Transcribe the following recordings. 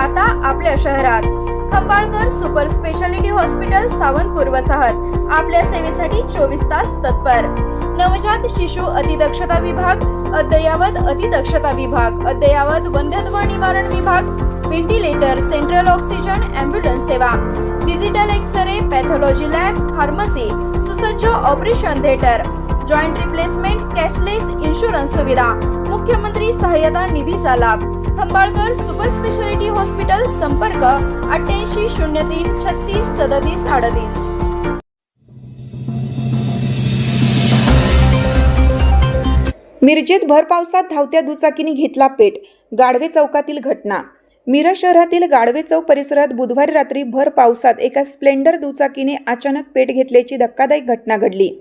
आता आपल्या शहरात Khambalkar super speciality hospital Sawantpur वसाहत आपल्या सेवेसाठी 24 तास तत्पर। नवजात शिशु अतिदक्षता विभाग, अद्ययावत अतिदक्षता विभाग, अद्ययावत वंध्यत्व निवारण विभाग, व्हेंटिलेटर, सेंट्रल ऑक्सिजन, ॲम्ब्युलन्स सेवा, digital x-ray, pathology lab, pharmacy, सुसज्ज operation theatre, joint replacement, cashless insurance सुविधा, मुख्यमंत्री सहाय्यता निधीचा लाभ। खंबाळकर सुपर स्पेशालिटी हॉस्पिटल, संपर्क 8803 36 37 38। मिरजेत भर पावसात धावत्या दुचाकीने घेतला पेट, गाढवे चौकातील घटना। मिरज शहरातील गाढवे चौक परिसरात बुधवारी रात्री भर पावसात एका स्प्लेंडर दुचाकीने अचानक पेट घेतल्याची धक्कादायक घटना घडली।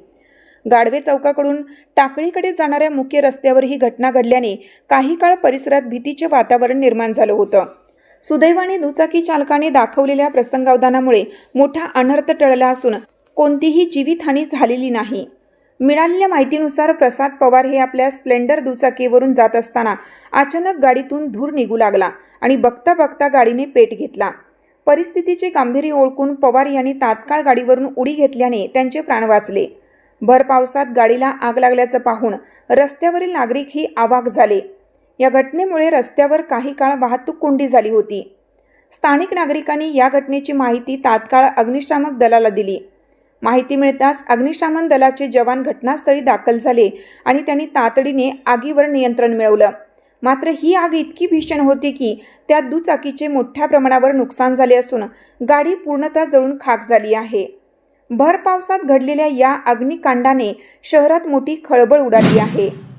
गाढवे चौकाकडून टाकळीकडे जाणाऱ्या मुख्य रस्त्यावर ही घटना घडल्याने काही काळ परिसरात भीतीचे वातावरण निर्माण झालं होतं। सुदैवाने दुचाकी चालकाने दाखवलेल्या प्रसंगावधानामुळे मोठा अनर्थ टळला असून कोणतीही जीवितहानी झालेली नाही। मिळालेल्या माहितीनुसार प्रसाद पवार हे आपल्या स्प्लेंडर दुचाकीवरून जात असताना अचानक गाडीतून धूर निघू लागला आणि बघता बघता गाडीने पेट घेतला। परिस्थितीचे गांभीर्य ओळखून पवार यांनी तात्काळ गाडीवरून उडी घेतल्याने त्यांचे प्राण वाचले। भर पावसात गाडीला आग लागल्याचं पाहून रस्त्यावरील नागरिकही अवाक झाले। या घटनेमुळे रस्त्यावर काही काळ वाहतूक कोंडी झाली होती। स्थानिक नागरिकांनी या घटनेची माहिती तात्काळ अग्निशामक दलाला दिली। माहिती मिळताच अग्निशमन दलाचे जवान घटनास्थळी दाखल झाले आणि त्यांनी तातडीने आगीवर नियंत्रण मिळवलं। मात्र ही आग इतकी भीषण होती की त्या दुचाकीचे मोठ्या प्रमाणावर नुकसान झाले असून गाडी पूर्णतः जळून खाक झाली आहे। भर पावसात घडलेल्या या अग्निकांडाने शहरात मोठी खळबळ उडाली आहे।